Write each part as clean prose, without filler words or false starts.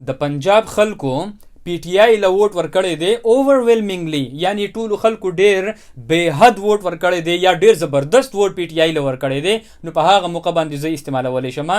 د پنجاب خلکو پی ټی آی له ووټ ورکړی دی اوورویلمنګلی، یعنی ټولو خلکو ډیر بې حد ووټ ورکړی دی یا ډیر زبردست ووټ پی ټی آی له ورکړی دی، نو په هغه موقع باندې زه استعمالولی شم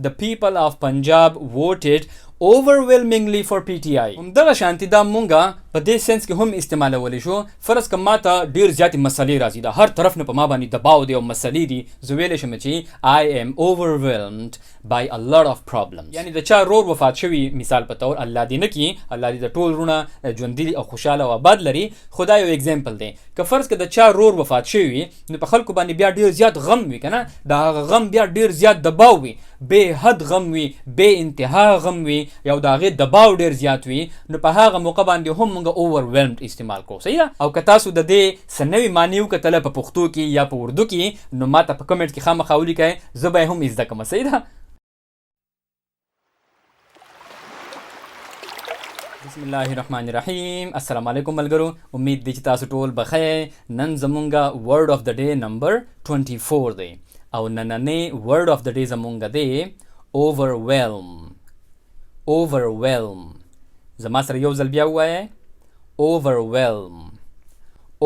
د پیپل آف پنجاب ووټډ overwhelmingly for PTI. همدغه شانتي دا مونږه په دې سنس کې هم استعمالولی شو. فرض که ما ته ډیر زیاتې مسلې راځي، د هر طرف نه په ما باندې دباو دی او مسلې دي، زه ویلی شم چې I am overwhelmed by a lot of problems. یعنی د چا رور وفات شوي مثال په طور، الله دې نه کړي، الله دې د ټول وروڼه ژوندي او خوشحاله او آباد لري، خو دا یو اگزامپل دی. که فرض که د چا رور وفات شوي وي، نو په خلکو باندې بیا ډیر زیات غم وي، که نه د هغه غم بیا ډیر زیات دباو وي، بې حد غم وي، بې انتها غم وي، یا د هغې دباو ډیر زیات وي، نو په هغه موقع باندې هم موږ overwhelmed استعمال کوو. صحیح ده؟ او که تاسو د دې څه نوې معنی وکتله په پښتو کې یا په اردو کې، نو ما ته په کمنټ کې خامخا ولیکئ، زه به یې هم زده کړم. صحیح ده؟ بسم الله الرحمن الرحیم. السلام علیکم ملګرو، امید دی چې تاسو ټول بخیر. نن زمونږه ورډ اف د ډے نمبر 24 دی او نننې ورډ اف د ډے زمونږه دی overwhelm. overwhelm. زما سره یو ځل بیا ووایئ overwhelm.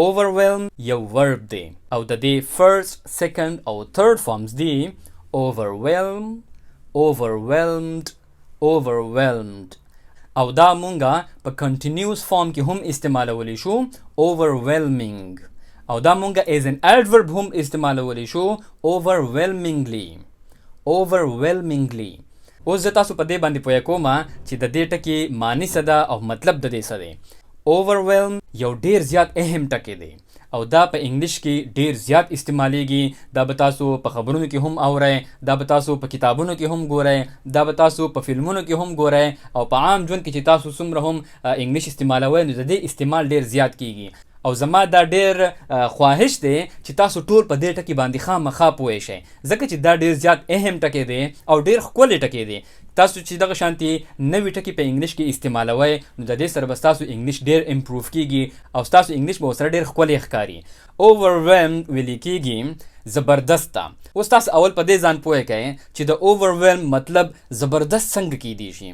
overwhelm یو ورب دی او د دې فرست، سیکنډ او تھرډ فارمز دی overwhelm، overwhelmed، overwhelmed. او دا مونږه په کنټینیوس فارم کې هم استعمالولی شو overwhelming، او دا مونږه ایز ان ایڈورب هم استعمالولی شو overwhelmingly. overwhelmingly. اوس زه تاسو په دې باندې پوهه کوم چې د دې ټکي معنی څه ده او مطلب د دې څه دی. overwhelm یو ډیر زیات اهم ټکی دی او دا په انګلیش کې ډیر زیات استعمالیږي. دا به تاسو په خبرونو کې هم اورئ، دا به تاسو په کتابونو کې هم ګورئ، دا به تاسو په فلمونو کې هم ګورئ، او په عام ژوند کې چې تاسو څومره هم انګلیش استعمالوئ، نو د دې استعمال ډیر زیات کیږي. او زما دا ډیر خواهش دی چې تاسو ټول په دې ټکي باندې خامخا پوه شئ، ځکه چې دا ډیر زیات اهم ټکی دی او ډیر ښکلی ټکی دی. تاسو چې دغه شانتي نوي ټکي په انګلیش کې استعمالوئ، نو د دې سره به ستاسو انګلیش ډیر امپروف کیږي او ستاسو انګلیش به ورسره ډیر ښکلی ښکاري. overwhelmed ویلی کیږي زبردست. اوس تاسو اول په دې ځان پوه کئ چې د overwhelm مطلب زبردست څنګه کیدی شي.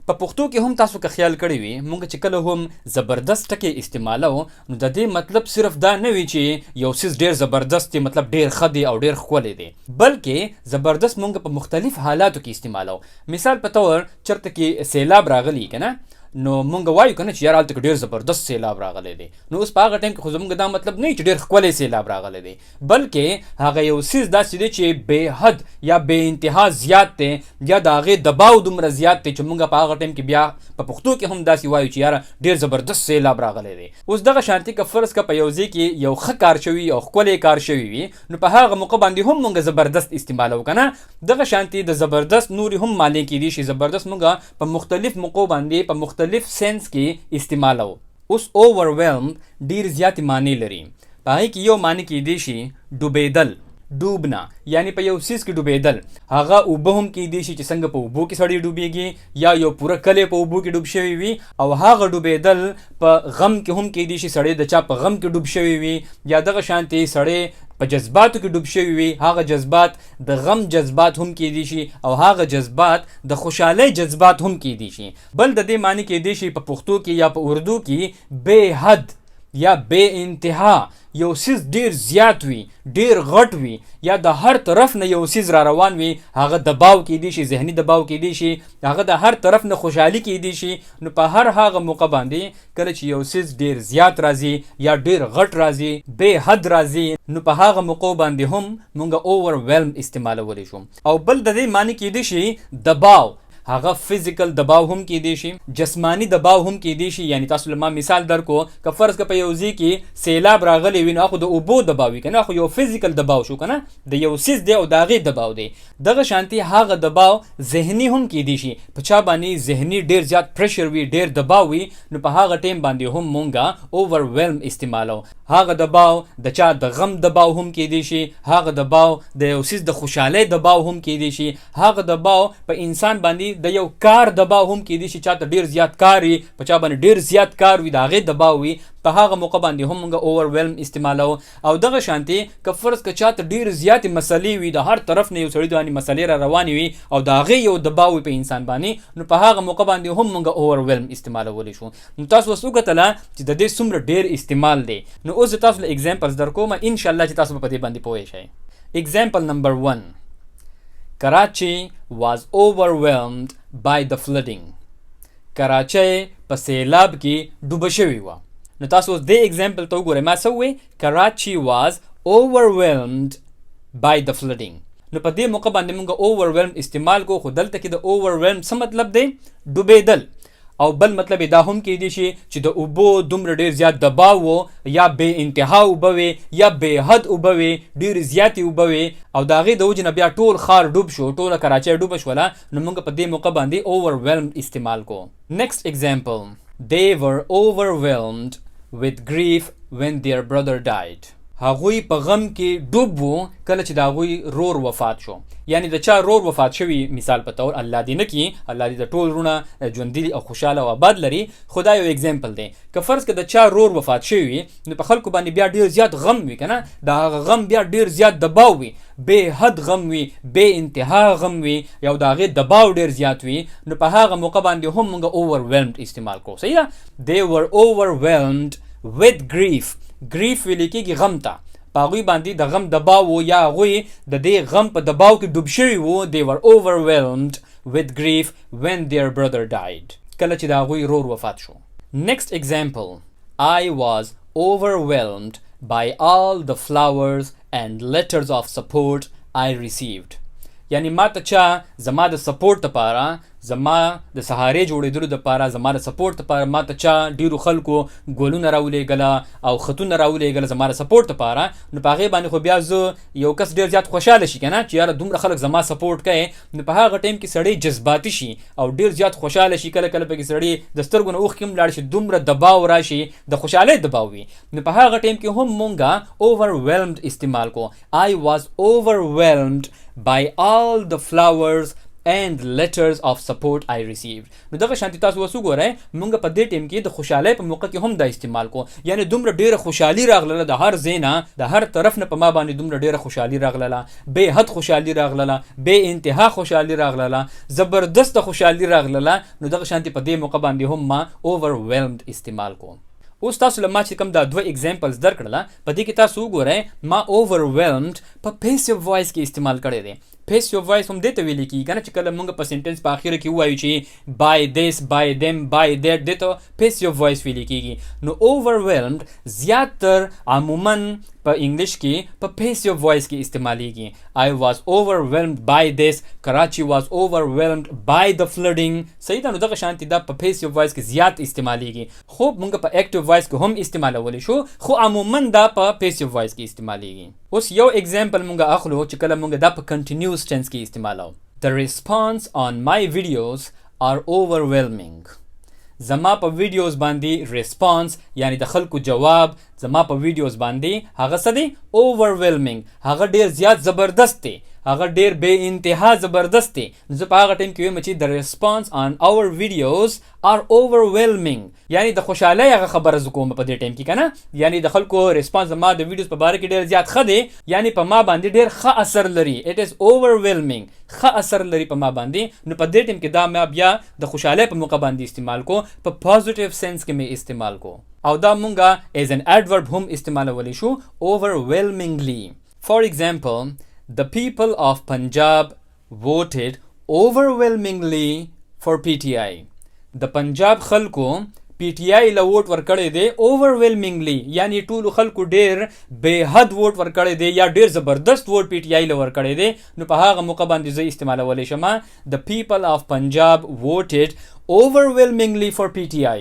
په پښتو کې هم تاسو که خیال کړی وي، مونږ چې کله هم زبردست ټکی استعمالو، نو د دې مطلب صرف دا نه وي چې یو څیز ډیر زبردست دی، مطلب ډیر ښه دی او ډیر ښکلی دی، بلکې زبردست مونږ په مختلف حالاتو کې استعمالو. مثال په طور چرته کې سیلاب راغلی که نه، نو مونږ وایو که نه چې یار هلته کې ډېر زبردست سیلاب راغلی دی، نو اوس په هغه ټایم کې خو زمونږ دا مطلب نه وي چې ډېر ښکلی سیلاب راغلی دی، بلکې هغه یو څیز داسې دی چې بې حد یا بې انتها زیات دی، یا د هغې دباو دومره زیات دی چې مونږ په هغه ټایم کې بیا په پښتو کې هم داسې وایو چې یاره ډېر زبردست سیلاب راغلی دی. اوس دغه شانتي که فرض که په یو ځای کې یو ښه کار شوي او ښکلی کار شوي وي، نو په هغه موقع باندې هم مونږ زبردست استعمالوو که نه. دغه شانتي د زبردست نورې هم معنی کیدی شي. زبردست مونږ په مختلف موقعو باندې په مختلف سینس کې استعمالو. اوس overwhelmed ډیر زیات معنی لري. په هغې کې یو معنی کیدی شي ډوبېدل، ډوبنا، یعنی په یو څیز کې ډوبېدل. هغه اوبه هم کیدی شي چې څنګه په اوبو کې سړی ډوبېږي، یا یو پوره کلی په اوبو کې ډوب شوی وي، او هغه ډوبېدل په غم کې هم کیدی شي، سړی د چا په غم کې ډوب شوی وي، یا دغه شانتي سړی په جذباتو کې ډوب شوي وي، هغه جذبات د غم جذبات هم کیدی شي، او هغه جذبات د خوشحالۍ جذبات هم کیدی شي. بل د دې معنی کیدی شي په پښتو کې یا په اردو کې بې حد یا بې انتها، یو څیز ډیر زیات وي، ډیر غټ وي، یا د هر طرف نه یو څیز را روان وي، هغه دباو کیدی شي، ذهني دباو کیدی شي، هغه د هر طرف نه خوشحالي کیدی شي. نو په هر هغه موقع باندې کله چې یو څیز ډیر زیات راځي یا ډیر غټ راځي، بې حد راځي، نو په هغه موقع باندې هم مونږ overwhelm استعمالولی شو. او بل د دې معنی کیدی شي دباو. هغه فزیکل دباو هم کیدی شي، جسمانی دباو هم کیدی شي. یعنی تاسو لما مثال درکو که فرض که په یو ځای کې سیلاب راغلی وي، نو خو د اوبو دباو وي که نه، خو یو فزیکل دباو شو که نه، د یو څیز دی او د هغې دباو دی. دغه شانتي هغه دباو ذهني هم کیدی شي. په چا باندې ذهني ډیر زیات پریشر وي، ډیر دباو وي، نو په هغه ټایم باندې هم مونږه overwhelm استعمالو. هغه دباو د چا د غم دباو هم کیدی شي، هغه دباو د یو څیز د خوشحالۍ دباو هم کیدی شي، هغه دباو په انسان باندې باندې د یو کار دباو هم کېدی شي، چاته ډیر زیات کار وي، په چا باندې ډیر زیات کار وي، د هغې دباو وي، په هغه موقع باندې هم موږ overwhelm استعمالو. او دغه شانتي که فرض که چاته ډیر زیاتې مسلې وي، د هر طرف نه یو سړي باندې مسلې را روانې وي او د هغې یو دباو وي په انسان باندې، نو په هغه موقع باندې هم موږ overwhelm استعمالولی شو. نو تاسو اوس وکتله چې د دې څومره ډیر استعمال دی. نو اوس زه تاسو له اگزامپلز در کوم، انشاءالله چې تاسو په دې باندې پوه شئ. Example number 1. Karachi was overwhelmed by the flooding. کراچۍ په سیلاب کې ډوبه شوې وه. نو تاسو اوس دې اگزامپل ته وګورئ، ما څه وویل؟ کراچي was overwhelmed by the flooding. نو په دې موقع باندې موږ overwhelm استعمال کو، خو دلته کې د overwhelm څه مطلب دی؟ ډوبېدل. او بل مطلب دا هم کېدی شي چې د اوبو دومره ډېر زیات دباو و، یا بې انتها اوبه وې، یا بې حد اوبه وې، ډېرې زیاتې اوبه وې، او د هغې د وجې نه بیا ټول ښار ډوب شو، ټوله کراچۍ ډوبه شوله. نو موږ په دې موقع باندې overwhelmed استعمال کو. Next example. They were overwhelmed with grief when their brother died. هغوی په غم کې ډوب وو کله چې د هغوی رور وفات شو. یعنی د چا رور وفات شوي، مثال په طور الله دې نه کړي، الله دې د ټول وروڼه ژوندي او خوشحاله او آباد لري، خو دا یو اگزامپل دی. که فرض که د چا رور وفات شوي وي، نو په خلکو باندې بیا ډېر زیات غم وي، که نه؟ د هغه غم بیا ډېر زیات دباو وي، بې حد غم وي، بې انتها غم وي، یا د هغې دباو ډېر زیات وي. نو په هغه موقع باندې هم موږ overwhelmed استعمال کوو. صحیح ده؟ They were overwhelmed with grief. grief ویل کېږي غم ته. په هغوی باندې د غم دباو و، یا هغوی د دې غم په دباو کې ډوب شوي وو. They were overwhelmed with grief when their brother died. کله چې د هغوی رور وفات شو. Next example. I was overwhelmed by all the flowers and letters of support I received. یعنی ما ته چا زما د سپورټ لپاره، زما د سهارې جوړېدلو دپاره، زما د سپورټ لپاره ما ته چا ډېرو خلکو ګلونه راولېږله او خطونه راولېږله زما د سپورټ لپاره. نو په هغې باندې خو بیا زه یو کس ډېر زیات خوشحاله شي که نه، چې یاره دومره خلک زما سپورټ کوي. نو په هغه ټایم کې سړی جذباتي شي او ډېر زیات خوشحاله شي. کله کله پکې سړی د سترګو نه اوښکې هم لاړ شي، دومره دباو راشي، د خوشحالۍ دباو وي. نو په هغه ټایم کې هم مونږه overwhelmed استعمال کو. I was overwhelmed by all the flowers and letters of support I received. نو دغه شانتي تاسو اوس وګورئ، مونږ په دې ټیم کې د خوشحالۍ په موقع کې هم دا استعمال کو. یعنی دومره ډېره خوشحالي راغله د هر ځای نه، د هر طرف نه په ما باندې دومره ډېره خوشحالي راغله، بې حد خوشحالي راغله، بې انتها خوشحالي راغله، زبردست خوشحالي راغله. نو دغه شانتي په دې موقع باندې هم ما overwhelmed استعمال کو. اوس تاسو له ما چې کوم دا دوه اگزامپلز درکړله، په دې کې تاسو وګورئ ما overwhelmed په پیسیو وایس کې استعمال کړی دی. پیسیو وایس هم دې ته ویل کېږي که نه، چې کله موږ په سنټنس په اخره کې ووایو چې by this, by them, by that، دې ته پیسیو وایس ویل کېږي. نو overwhelmed زیاتر عموما په انګلیش کې په پیسیو وایس کې استعمالیږي. I was overwhelmed by this. Karachi was overwhelmed by the flooding. صحیح ده؟ نو دغه شانتي دا په پیسیو وایس کې زیات استعمالیږي. خو موږ په اکټیو وایس کې هم استعمالولی شو، خو عموما دا په پیسیو وایس کې استعمالیږي. اوس یو اگزامپل موږ اخلو چې کله موږ دا په کنټینیوس ټینس کې استعمالو. The response on my videos are overwhelming. زما په ویډیوز باندې ریسپانس یعنی د خلکو جواب زما په ویډیوز باندې هغه څه دی؟ overwhelming. هغه ډیر زیات زبردست دی، هغه ډیر بې انتها زبردست دی. زه په هغه ټایم کې وایم چې the response on our videos are overwhelming. یعنی د خوشحالۍ هغه خبره زه کوم په دې ټایم کې که نه، یعنی د خلکو ریسپانس زما د ویډیوز په باره کې ډیر زیات ښه دی، یعنی په ما باندې ډیر ښه اثر لري. it is overwhelming. ښه اثر لري په ما باندې. نو په دې ټایم کې دا ما بیا د خوشحالۍ په موقع باندې استعمال کو، په پازیټیو سینس کې مې استعمال کو. او دا مونږه as an adverb هم استعمالولی شو، overwhelmingly. For example, the people of Punjab voted overwhelmingly for PTI. د پنجاب خلکو پی ټی آی له ووټ ورکړی دی overwhelmingly، یعنی ټولو خلکو ډیر بې حد ووټ ورکړی دی یا ډیر زبردست ووټ پی ټی آی له ورکړی دی. نو په هغه موقع باندې زه استعمالولی شم the people of Punjab voted overwhelmingly for PTI.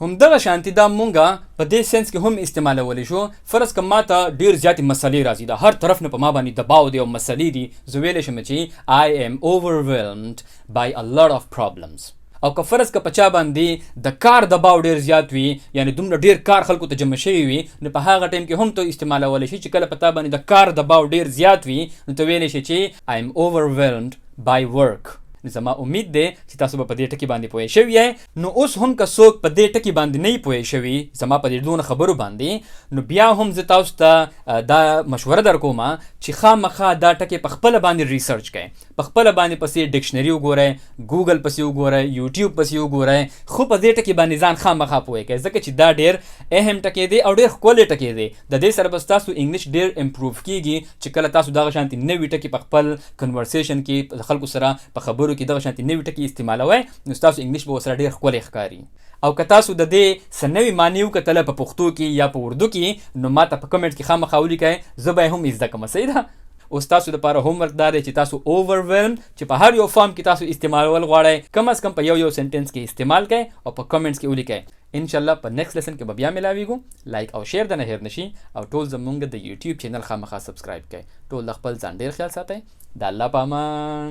همدغه شانتي دا مونږه په دې سنس کې هم استعمالولی شو. فرض که ما ته ډیر زیاتې مسلې راځي، د هر طرف نه په ما باندې دباو دی او مسلې دي، زه ویلی شم چې I am overwhelmed by a lot of problems. او که فرض که په چا باندې د کار دباو ډیر زیات وي، یعنی دومره ډیر کار خلکو ته جمع شوي وي، نو په هغه ټایم کې هم ته استعمالولی شي چې کله په تا باندې د کار دباو ډیر زیات وي، نو ته ویلی شي چې I am overwhelmed by work. نو زما امید دی چې تاسو به په دې ټکي باندې پوه شوي یې. نو اوس هم که څوک په دې ټکي باندې نه پوه شوي زما په دې دونه خبرو باندې، نو بیا هم زه تاسو ته دا مشوره درکوم چې خامخا دا ټکي په خپله باندې ریسرچ کړئ، په خپله باندې پسې ډکشنري وګورئ، ګوګل پسې وګورئ، یوټیوب پسې وګورئ، خو په دې ټکي باندې ځان خامخا پوه کړئ، ځکه چې دا ډېر اهم ټکی دی او ډېر ښکلی ټکی دی. د دې سره به ستاسو انګلیش ډېر امپروف کیږي چې کله تاسو دغه شانتي نوي ټکي په خپل کنورسیشن کې د خلکو سره په خبرو کې دغه شانتي نوي ټکي استعمالوئ، نو ستاسو انګلیش به ورسره ډېر ښکلی ښکاري. او که تاسو د دې څه نوي معنی وکتله په پښتو کې یا په اردو کې، نو ما ته په کمنټ کې خامخا ولیکئ، زه به یې هم زده کړم. صحیح ده؟ اوس تاسو لپاره هوم ورک دا دی چې تاسو overwhelm چې په هر یو فارم کې تاسو استعمالول غواړئ، کم از کم په یو سنټنس کې استعمال کړئ او په کمنټس کې ولیکئ. انشاءالله په نیکسٹ لیسن کې به بیا ملاویږو. لایک او شیر د نه هیر نشي او ټول زمونږ د یوټیوب چینل خامخا سبسکرایب کړئ. ټول د خپل ځان ډېر خیال ساتئ. د الله په امان.